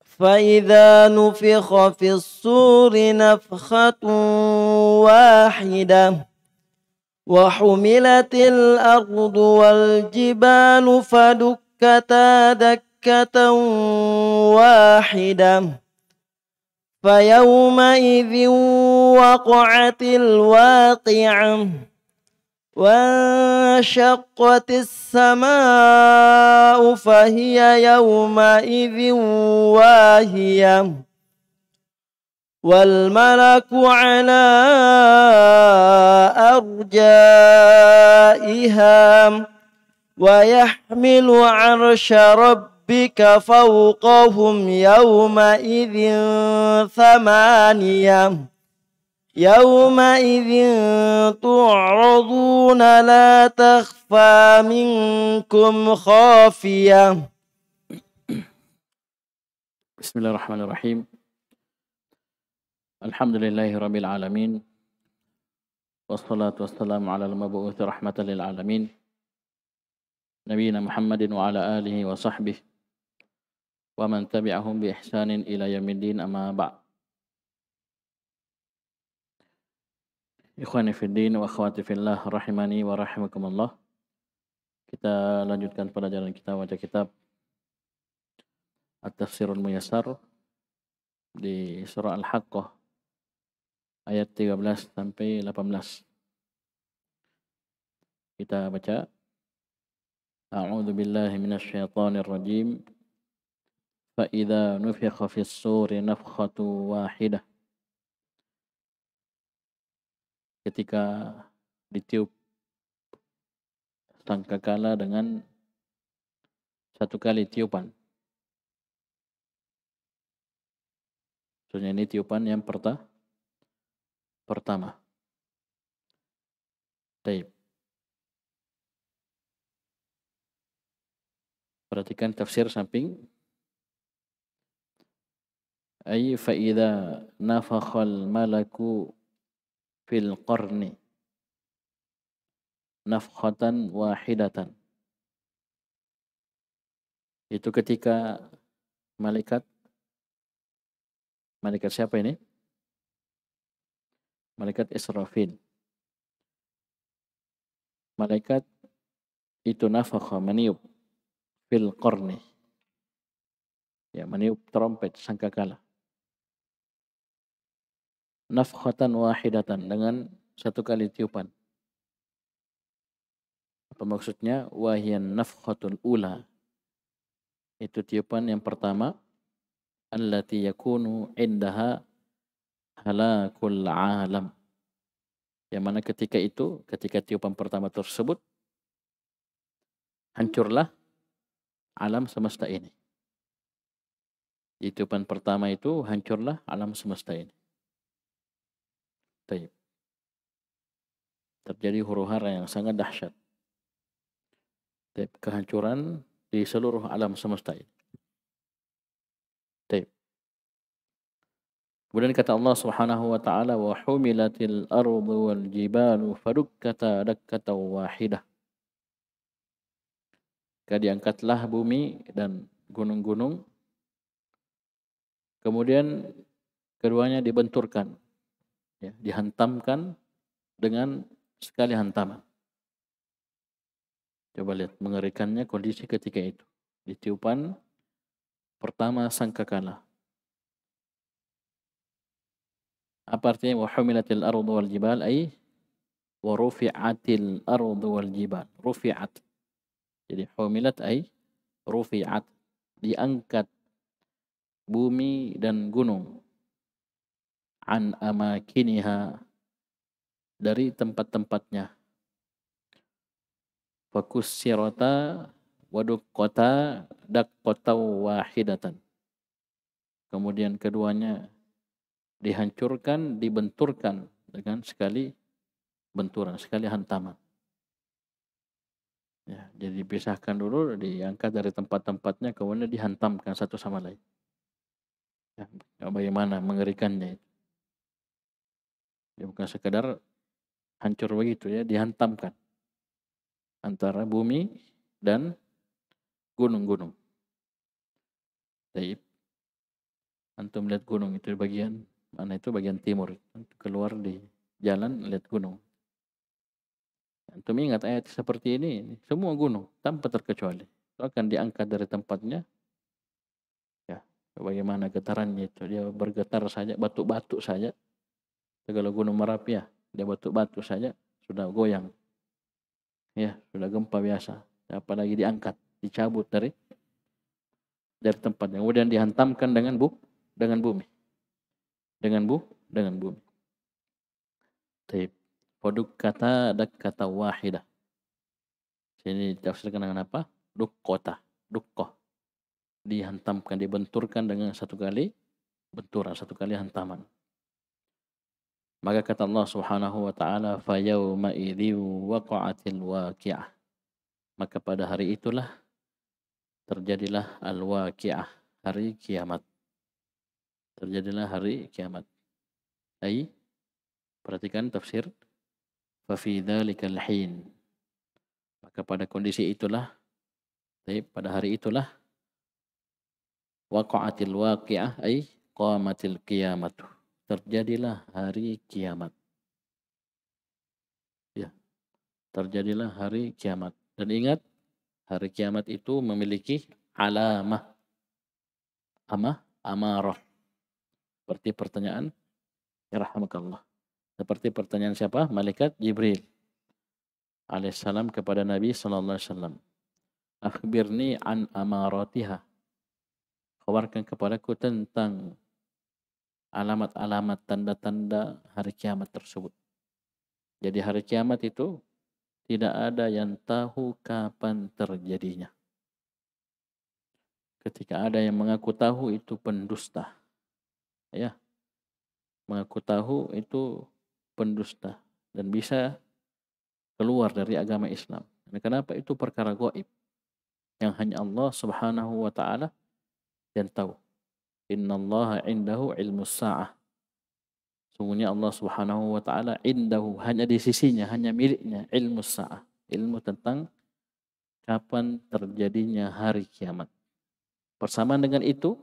فإذا نفخ في الصور نفخة واحدة وحملت الأرض والجبال فدكتا دكة واحدة فيومئذ وقعت الواقعة وانشقت السماء فهي يومئذ واهية والملك على أرجائها ويحمل عرش ربك فوقهم يومئذ ثمانية يومئذ تعرضون لا تخفى منكم خافية. بسم الله الرحمن الرحيم. الحمد لله رب العالمين والصلاة والسلام على المبعوث رحمة للعالمين نبينا محمد وعلى آله وصحبه ومن تبعهم بإحسان إلى يوم الدين أما بعد. Ikhwani fiddin wa akhwati fillah rahimani wa rahimakumullah. Kita lanjutkan pelajaran kita baca kitab At-Tafsirul Muyassar di surah Al-Haqqah ayat 13 sampai 18. Kita baca. A'udzu billahi minasy syaithanir rajim. Fa idza nufikha fis suri nafkhatu wahidah. Ketika ditiup sangkakala dengan satu kali tiupan. Maksudnya ini tiupan yang pertama. Baik. Perhatikan tafsir samping. Ay fa idza nafakhal malaku fil qarni nafkhatan wahidatan. Itu ketika malaikat siapa ini? Malaikat Israfil. Malaikat itu nafakha meniup fil qarni. Ya, meniup trompet sangkakala. Nafkhatan wahidatan, dengan satu kali tiupan. Apa maksudnya? Wahiyan nafkhatul ula. Itu tiupan yang pertama. Allati yakunu indaha halakul alam. Yang mana ketika tiupan pertama tersebut, hancurlah alam semesta ini. Di tiupan pertama itu hancurlah alam semesta ini. Taib. Terjadi huru-hara yang sangat dahsyat. Taib. Kehancuran di seluruh alam semesta ini. Taib. Kemudian kata Allah Subhanahu wa taala, wa humilatil ardu wal jibalu fadukkata dakkatan wahidah. Diangkatlah bumi dan gunung-gunung, kemudian keduanya dibenturkan, ya, dihantamkan dengan sekali hantaman. Coba lihat mengerikannya kondisi ketika itu. Di tiupan pertama sangkakala. Apa artinya wa humilatil ardu wal jibal? Ay wa rufi'atil ardu wal jibal. Rufi'at. Jadi humilat ay rufi'at. Diangkat bumi dan gunung. An amakiniha, dari tempat-tempatnya. Fakussirata waduqqata daqqatan wahidatan. Kemudian keduanya dihancurkan, dibenturkan dengan sekali benturan, sekali hantaman. Ya, jadi dipisahkan dulu, diangkat dari tempat-tempatnya, kemudian dihantamkan satu sama lain. Ya, bagaimana mengerikannya itu. Ya, bukan sekedar hancur begitu, ya, dihantamkan antara bumi dan gunung-gunung. Baik. Antum lihat gunung itu bagian mana, itu bagian timur. Antum keluar di jalan lihat gunung. Antum ingat ayat seperti ini, semua gunung tanpa terkecuali itu akan diangkat dari tempatnya. Ya, bagaimana getarannya itu, dia bergetar saja, batu-batu saja. Kalau gunung Merapi ya, dia batu-batu saja sudah goyang. Ya, sudah gempa biasa. Apalagi diangkat, dicabut dari tempatnya, kemudian dihantamkan dengan bumi. Dengan bumi. Taib. Poduk kata ada kata wahidah. Sini ditafsirkan dengan apa? Dukkota. Dukkoh. Dihantamkan, dibenturkan dengan satu kali benturan, satu kali hantaman. Maka kata Allah Subhanahu wa taala, "Fa yauma idzi waqa'atil waqi'ah." Maka pada hari itulah terjadilah al-waqi'ah, hari kiamat. Terjadilah hari kiamat. Ai, perhatikan tafsir, fa fi dzalikal hin. Maka pada kondisi itulah, pada hari itulah, waqa'atil waqi'ah ai qamatil qiyamatu. Terjadilah hari kiamat. Ya, terjadilah hari kiamat. Dan ingat, hari kiamat itu memiliki alamah, amarah. Seperti pertanyaan, ya rahmakallah. Seperti pertanyaan siapa? Malaikat Jibril alaihissalam kepada Nabi sallallahu alaihi wasallam. Akhbirni an amaratiha. Kabarkan kepadaku tentang alamat-alamat, tanda-tanda hari kiamat tersebut. Jadi hari kiamat itu tidak ada yang tahu kapan terjadinya. Ketika ada yang mengaku tahu, itu pendusta. Ya, mengaku tahu itu pendusta dan bisa keluar dari agama Islam. Dan kenapa? Itu perkara gaib yang hanya Allah Subhanahu wa taala yang tahu. Innallaha indahu ilmus sa'ah. Sungguhnya Allah Subhanahu wa taala indahu, hanya di sisinya, hanya miliknya ilmus sa'ah, ilmu tentang kapan terjadinya hari kiamat. Bersamaan dengan itu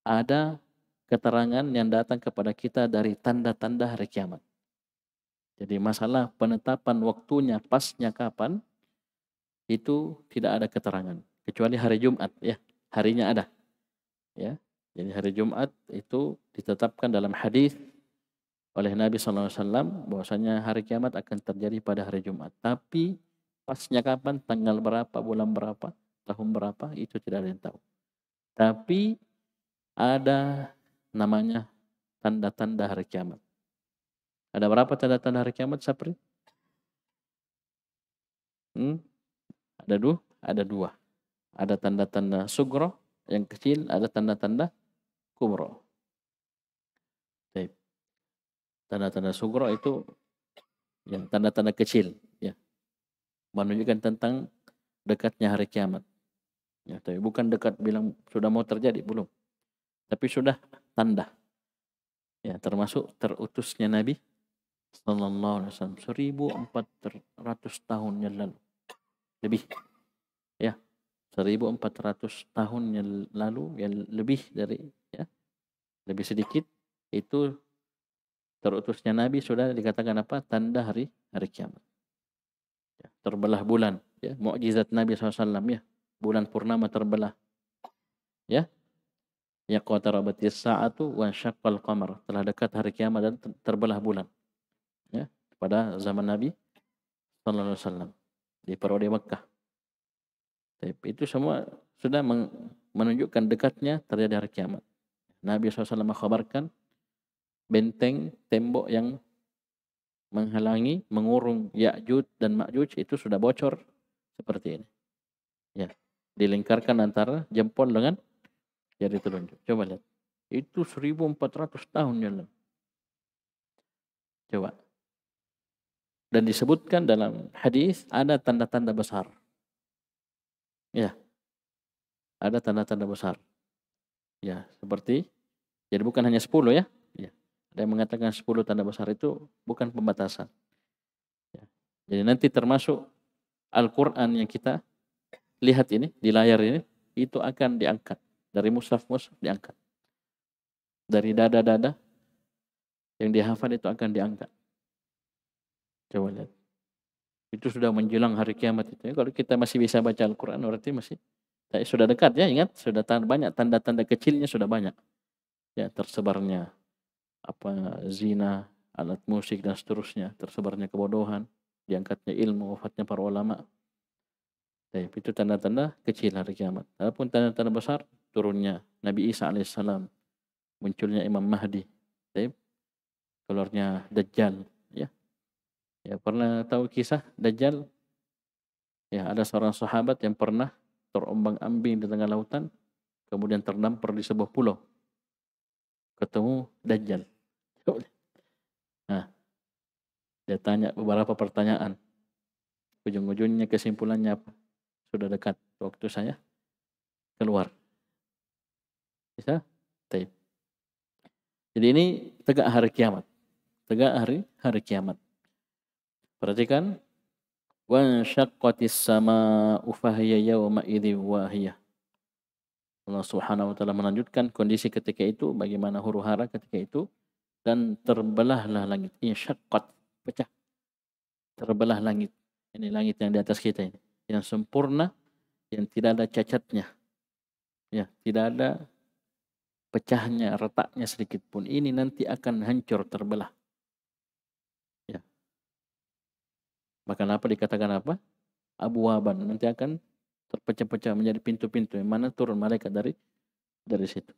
ada keterangan yang datang kepada kita dari tanda-tanda hari kiamat. Jadi masalah penetapan waktunya, pasnya kapan, itu tidak ada keterangan. Kecuali hari Jumat, ya, harinya ada. Ya, jadi hari Jumat itu ditetapkan dalam hadis oleh Nabi SAW bahwasanya hari kiamat akan terjadi pada hari Jumat. Tapi pasnya kapan, tanggal berapa, bulan berapa, tahun berapa, itu tidak ada yang tahu. Tapi ada namanya tanda-tanda hari kiamat. Ada berapa tanda-tanda hari kiamat, Sapri? Ada dua. Ada tanda-tanda sugro yang kecil, ada tanda-tanda kubro. Tanda-tanda sugro itu yang tanda-tanda kecil, ya, menunjukkan tentang dekatnya hari kiamat. Ya, tapi bukan dekat bilang sudah mau terjadi, belum. Tapi sudah tanda. Ya, termasuk terutusnya Nabi sallallahu alaihi wasallam 1400 tahun yang lalu. Lebih. Ya. 1400 tahun yang lalu, yang lebih dari, ya, lebih sedikit, itu terutusnya Nabi sudah dikatakan apa? Tanda hari kiamat. Ya, terbelah bulan, ya, mukjizat Nabi SAW, ya. Bulan purnama terbelah. Ya. Ya qatarabatis sa'atu wa syaqqal qamar. Telah dekat hari kiamat dan terbelah bulan. Ya, pada zaman Nabi sallallahu alaihi wasallam di periode Mekah. Itu semua sudah menunjukkan dekatnya terjadi hari kiamat. Nabi SAW mengkhabarkan benteng tembok yang menghalangi, mengurung Ya'juj dan Ma'juj itu sudah bocor seperti ini. Ya, dilingkarkan antara jempol dengan jari telunjuk. Coba lihat. Itu 1400 tahun yang lalu. Coba. Dan disebutkan dalam hadis ada tanda-tanda besar. Ya. Ada tanda-tanda besar. Ya, seperti, jadi bukan hanya 10, ya. Ya. Ada yang mengatakan 10 tanda besar itu bukan pembatasan. Ya. Jadi nanti termasuk Al-Quran yang kita lihat ini di layar ini, itu akan diangkat dari mushaf diangkat, dari dada-dada yang dihafal itu akan diangkat. Coba lihat, itu sudah menjelang hari kiamat itu. Kalau kita masih bisa baca Al-Quran berarti masih sudah dekat ya. Ingat, sudah banyak tanda-tanda kecilnya, sudah banyak ya, tersebarnya zina, alat musik dan seterusnya, tersebarnya kebodohan, diangkatnya ilmu, wafatnya para ulama. Itu tanda-tanda kecil hari kiamat. Adapun tanda-tanda besar, turunnya Nabi Isa alaihissalam, munculnya Imam Mahdi, keluarnya Dajjal. Ya, pernah tahu kisah Dajjal? Ya, ada seorang sahabat yang pernah terombang-ambing di tengah lautan, kemudian terdampar di sebuah pulau, ketemu Dajjal. Nah, dia tanya beberapa pertanyaan. Ujung-ujungnya kesimpulannya apa? Sudah dekat waktu saya keluar. Bisa? Taib. Jadi ini tegak hari kiamat. Tegak hari kiamat. Perhatikan, wa syaqqatis sama'u fahiya yawma idzi wahiyah. Allah Subhanahu wa taala melanjutkan kondisi ketika itu, bagaimana huru-hara ketika itu, dan terbelahlah langit. Insyaqqat, pecah. Terbelah langit. Ini langit yang di atas kita ini, yang sempurna, yang tidak ada cacatnya. Ya, tidak ada pecahnya, retaknya sedikit pun. Ini nanti akan hancur, terbelah. Ya. Maka apa dikatakan apa? Abwaban, nanti akan terpecah-pecah menjadi pintu-pintu yang mana turun malaikat dari situ.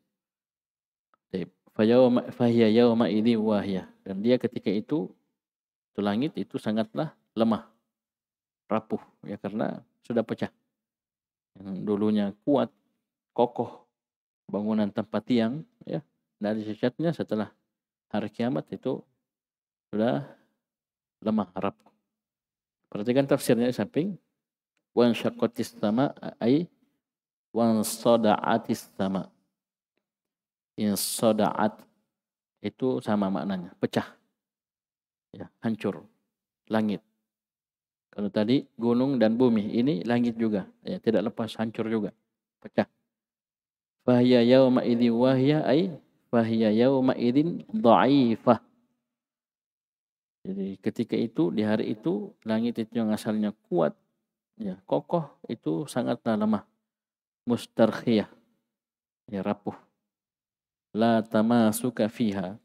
Fahiya yawma idzi wahiyah, dan dia ketika itu langit itu sangatlah lemah, rapuh ya, karena sudah pecah. Yang dulunya kuat, kokoh, bangunan tanpa tiang ya, dari cacatnya setelah hari kiamat itu sudah lemah, rapuh. Perhatikan tafsirnya di samping, wan syaqqatis sama ay wan sada'atis sama. Insoda'at itu sama maknanya, pecah ya, hancur langit. Kalau tadi gunung dan bumi, ini langit juga ya, tidak lepas, hancur juga, pecah. Fahiya yauma idzi wahiyah ay fahiya yauma idzin dha'ifah. Jadi ketika itu, di hari itu, langit itu yang asalnya kuat ya, kokoh, itu sangatlah lemah, mustarkhiyah ya, rapuh. La tamasuka fiha,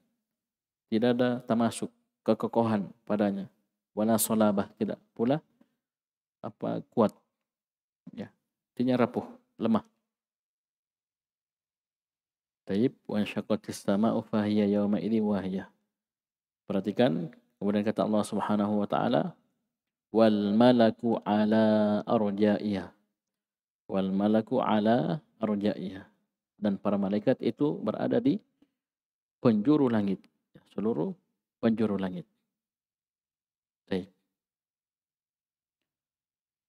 tidak ada tamasuk, kekokohan padanya. Wala solabah, tidak pula kuat ya, artinya rapuh, lemah. Taib wa syaqqatis sama'u fahiya yawma idzi wahiyah. Perhatikan, kemudian kata Allah Subhanahu wa taala, wal malaku ala arja'iyah. Wal malaku ala arja'iyah. Dan para malaikat itu berada di penjuru langit, seluruh penjuru langit.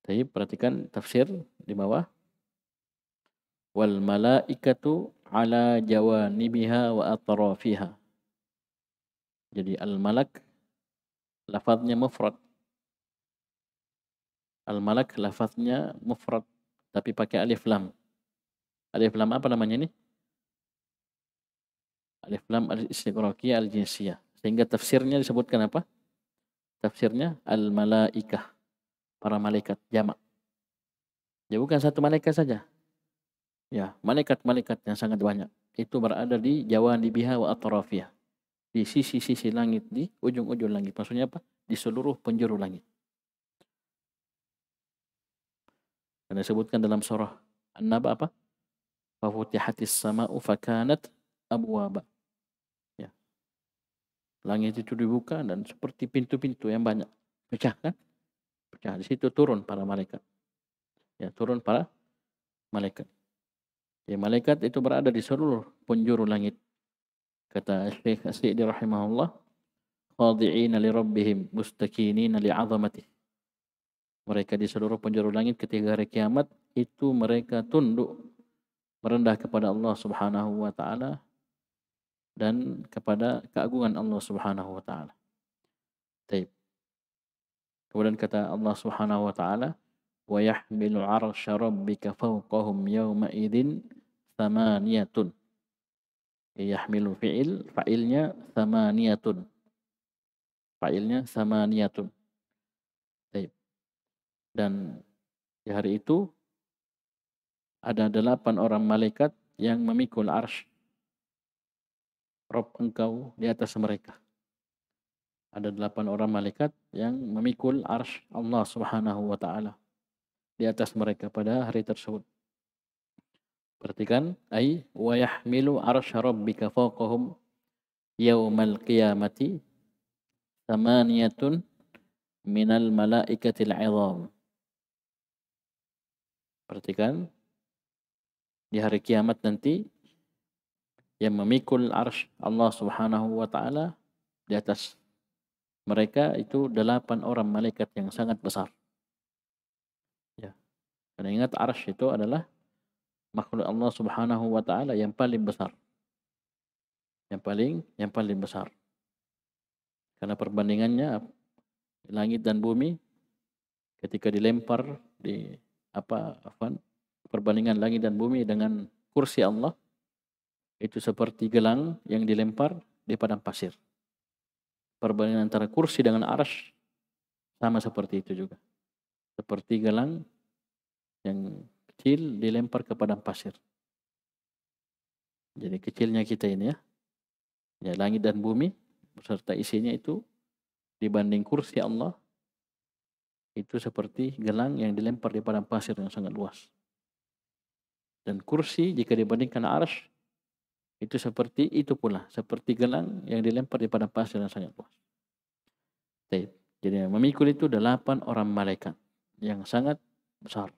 Taib, perhatikan tafsir di bawah. Wal malaikatu ala jawanibiha wa atrafiha. Jadi al-malak lafaznya mufrad. Al-malak lafaznya mufrad tapi pakai alif lam. Alif lam apa namanya ini? Alif lam al-istighraqiyah al-jinsiyah. Sehingga tafsirnya disebutkan apa? Tafsirnya al-malaikah, para malaikat, jamak. Ya, bukan satu malaikat saja. Ya, malaikat-malaikat yang sangat banyak. Itu berada di jawanibiha wa atrafiha. Di sisi-sisi langit, di ujung-ujung langit. Maksudnya apa? Di seluruh penjuru langit. Dan disebutkan dalam surah An-Naba apa? Fafutihatis sama'u fakanat abwaba. Ya. Langit itu dibuka dan seperti pintu-pintu yang banyak. Pecah kan? Pecah. Di situ turun para malaikat. Ya, turun para malaikat. Ya, malaikat itu berada di seluruh penjuru langit. Kata Syekh As-Sa'di rahimahullah, khadi'ina li rabbihim mustakinina li 'azamatih. Mereka di seluruh penjuru langit ketika hari kiamat itu mereka tunduk, merendah kepada Allah Subhanahu wa taala dan kepada keagungan Allah Subhanahu wa taala. Baik. Kemudian kata Allah Subhanahu wa taala, wa yahmilu 'arsya rabbika fawqahum yawma idzin tsamaniyatun. Yahmilu fa'ilnya tsamaniyatun. Fa'ilnya tsamaniyatun. Baik. Dan di hari itu ada 8 orang malaikat yang memikul arsy Rabb engkau di atas mereka. Ada 8 orang malaikat yang memikul arsy Allah Subhanahu wa taala di atas mereka pada hari tersebut. Perhatikan, wa yahmilu arsya rabbika fawqahum yaumal qiyamati tsamaniyatun minal malaikatil 'idham. Perhatikan, di hari kiamat nanti yang memikul arsy Allah Subhanahu wa taala di atas mereka itu 8 orang malaikat yang sangat besar. Ya. Karena ingat arsy itu adalah makhluk Allah Subhanahu wa taala yang paling besar. Yang paling besar. Karena perbandingannya langit dan bumi ketika dilempar perbandingan langit dan bumi dengan kursi Allah itu seperti gelang yang dilempar di padang pasir. Perbandingan antara kursi dengan arsy sama seperti itu juga. Seperti gelang yang kecil dilempar ke padang pasir. Jadi kecilnya kita ini ya. Ya, langit dan bumi beserta isinya itu dibanding kursi Allah itu seperti gelang yang dilempar di padang pasir yang sangat luas. Dan kursi jika dibandingkan arsy itu seperti itu pula, seperti gelang yang dilempar di padang pasir yang sangat luas. Jadi memikul itu 8 orang malaikat yang sangat besar.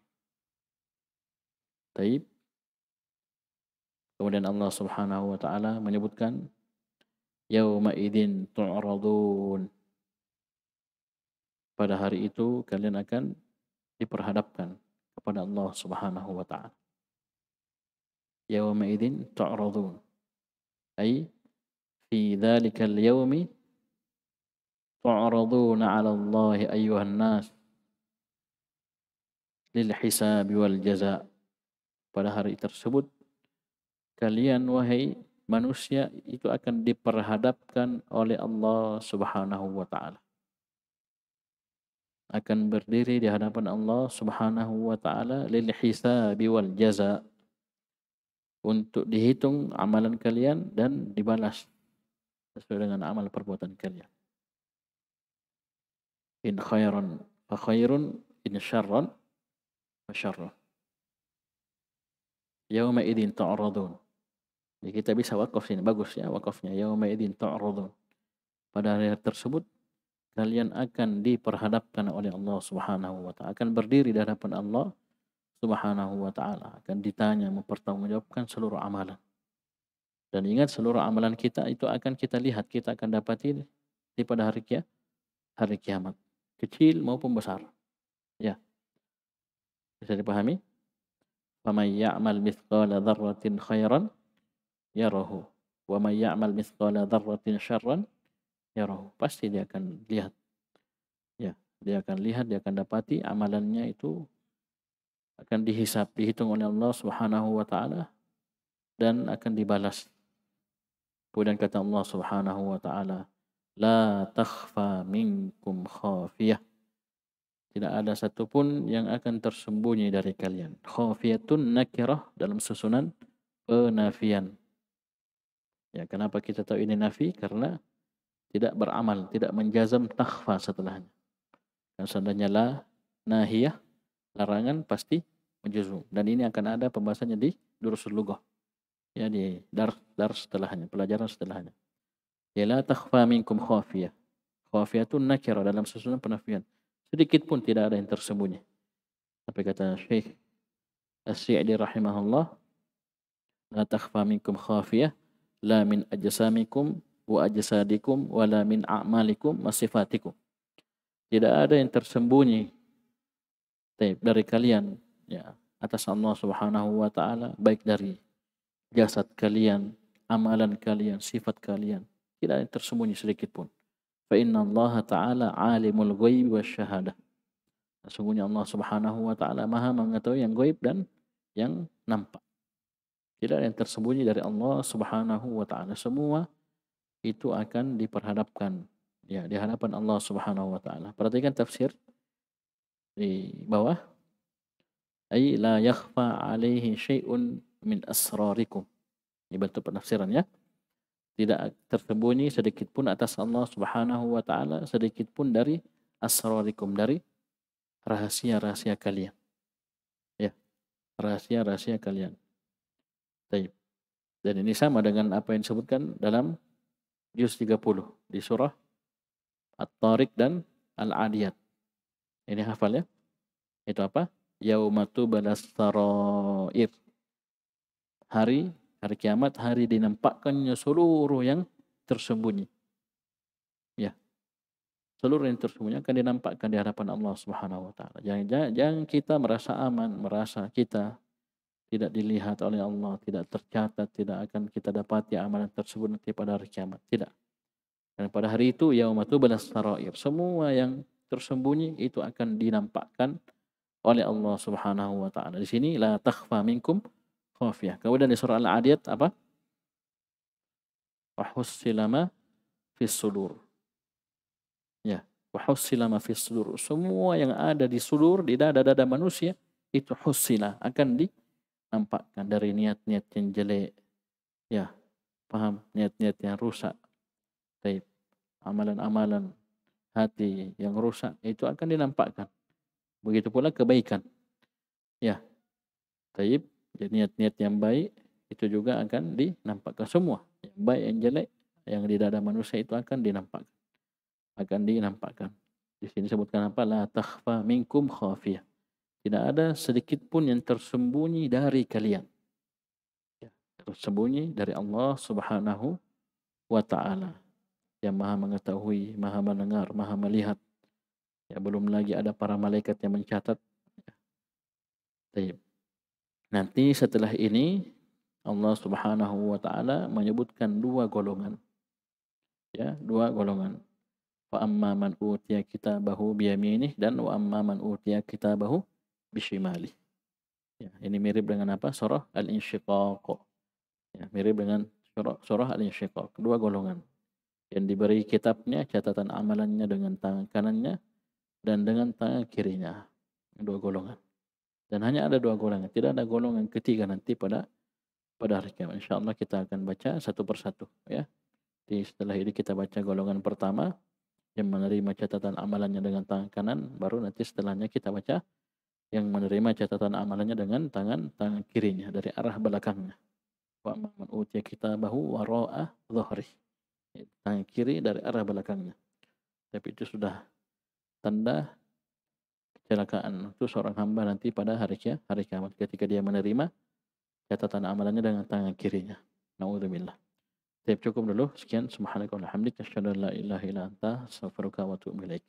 Kemudian Allah Subhanahu wa taala menyebutkan yauma idzin tu'radun. Pada hari itu kalian akan diperhadapkan kepada Allah Subhanahu wa taala. Yauma idzin tu'radun. Fi dzalikal yaumi tu'raduna 'ala Allah ayyuhan nas lil hisab wal jazaa. Pada hari tersebut kalian wahai manusia itu akan diperhadapkan oleh Allah Subhanahu wa taala. Akan berdiri di hadapan Allah Subhanahu wa taala lil hisab wal jazaa, untuk dihitung amalan kalian dan dibalas sesuai dengan amal perbuatan kalian. In khairan fa khairun, in syarran fa syarrun. Yauma idzin tu'radun. Jadi kita bisa wakaf sini, bagus ya wakafnya. Yauma idzin tu'radun. Pada hari tersebut kalian akan diperhadapkan oleh Allah Subhanahu wa taala, akan berdiri di hadapan Allah Subhanahu wa taala, akan ditanya, mempertanggungjawabkan seluruh amalan. Dan ingat, seluruh amalan kita itu akan kita lihat, kita akan dapati di pada hari kiamat, kecil maupun besar. Ya. Bisa dipahami? Faman ya'mal mithqala dzarratin khairan yarahu wa man ya'mal mithqala dzarratin syarran yarahu. Pasti dia akan lihat. Ya, dia akan lihat, dia akan dapati amalannya itu akan dihitung oleh Allah Subhanahu wa taala dan akan dibalas. Kemudian kata Allah Subhanahu wa taala, la takhfa minkum khafiyah. Tidak ada satupun yang akan tersembunyi dari kalian. Khafiyatun nakirah dalam susunan penafian. Ya, kenapa kita tahu ini nafi? Karena tidak beramal, tidak menjazam takhfa setelahnya. Dan seandainya la nahiyah, larangan pasti menjazum. Dan ini akan ada pembahasannya di Durusul Lughah. Ya, di dars setelahnya, pelajaran setelahnya. Ya, la takhfa minkum khafiyah. Khafiyatun nakirah dalam susunan penafian. Sedikit pun tidak ada yang tersembunyi. Sampai kata Syekh As-Sa'di rahimahullah, la takhfa minkum khafiyah, la min ajsamikum wa ajsadikum wa la min a'malikum wa sifatikum. Tidak ada yang tersembunyi dari kalian ya atas Allah Subhanahu wa taala, baik dari jasad kalian, amalan kalian, sifat kalian. Tidak ada yang tersembunyi sedikit pun. Fa inna Allah ta'ala alimul ghaib wasyahadah. Sesungguhnya Allah Subhanahu wa taala Maha mengetahui yang gaib dan yang nampak. Tidak ada yang tersembunyi dari Allah Subhanahu wa taala. Semua itu akan diperhadapkan ya di hadapan Allah Subhanahu wa taala. Perhatikan tafsir di bawah, ay la yakhfa alaihi syai'un min asrarikum. Ini bentuk penafsirannya. Tidak tersembunyi sedikit pun atas Allah Subhanahu wa taala, sedikit pun dari asrarikum, dari rahasia-rahasia kalian. Ya, rahasia-rahasia kalian. Baik. Dan ini sama dengan apa yang disebutkan dalam juz 30 di surah At-Tariq dan Al-Adiyat. Ini hafal ya. Itu apa? Yaumatu balas sarair. Hari kiamat, hari dinampakkannya seluruh yang tersembunyi. Ya. Seluruh yang tersembunyi akan dinampakkan di hadapan Allah Subhanahu wa taala. Jangan kita merasa aman, merasa kita tidak dilihat oleh Allah, tidak tercatat, tidak akan kita dapati amalan tersebut nanti pada hari kiamat. Tidak. Dan pada hari itu yaumatu balas sarair. Semua yang tersembunyi itu akan dinampakkan oleh Allah Subhanahu wa taala. Di sini la takhfa minkum khafiyah. Kemudian di surah Al-Adiyat apa? Wa hussila ma fis sudur. Ya, wa hussila ma fis sudur. Semua yang ada di sudur, di dada-dada manusia itu hussila, akan dinampakkan dari niat-niat yang jelek. Ya, paham? Niat-niat yang rusak. Baik. Amalan-amalan hati yang rusak itu akan dinampakkan. Begitu pula kebaikan. Ya. Baik. Jadi niat-niat yang baik itu juga akan dinampakkan semua. Yang baik, yang jelek, yang di dada manusia itu akan dinampakkan. Akan dinampakkan. Di sini sebutkan apa? La takhfa minkum khafiyah. Tidak ada sedikit pun yang tersembunyi dari kalian. Ya. Tersembunyi dari Allah Subhanahu wa ta'ala. Yang maha mengetahui, maha mendengar, maha melihat. Ya, belum lagi ada para malaikat yang mencatat. Ya. Nanti setelah ini Allah Subhanahu wa taala menyebutkan dua golongan. Ya, dua golongan. Fa amma man utiya kitabahu biyaminih dan wa amma man utiya kitabahu bishimali. Ya, ini mirip dengan apa? Surah Al-Insyiqaq. Ya, mirip dengan surah Al-Insyiqaq. Dua golongan. Yang diberi kitabnya, catatan amalannya dengan tangan kanannya dan dengan tangan kirinya. Dua golongan. Dan hanya ada dua golongan. Tidak ada golongan ketiga nanti pada hari kiamat. InsyaAllah kita akan baca satu persatu. Ya. Setelah ini kita baca golongan pertama yang menerima catatan amalannya dengan tangan kanan. Baru nanti setelahnya kita baca yang menerima catatan amalannya dengan tangan kirinya dari arah belakangnya. Wa man utiya kitabahu wara'a dhahri. Tangan kiri dari arah belakangnya. Tapi itu sudah tanda kecelakaan itu seorang hamba nanti pada hari kiamat ketika dia menerima catatan amalannya dengan tangan kirinya. Nauzubillah. Cukup dulu. Sekian. Subhanakallahumma wa bihamdika asyhadu an la ilaha illa anta astaghfiruka wa atubu ilaik.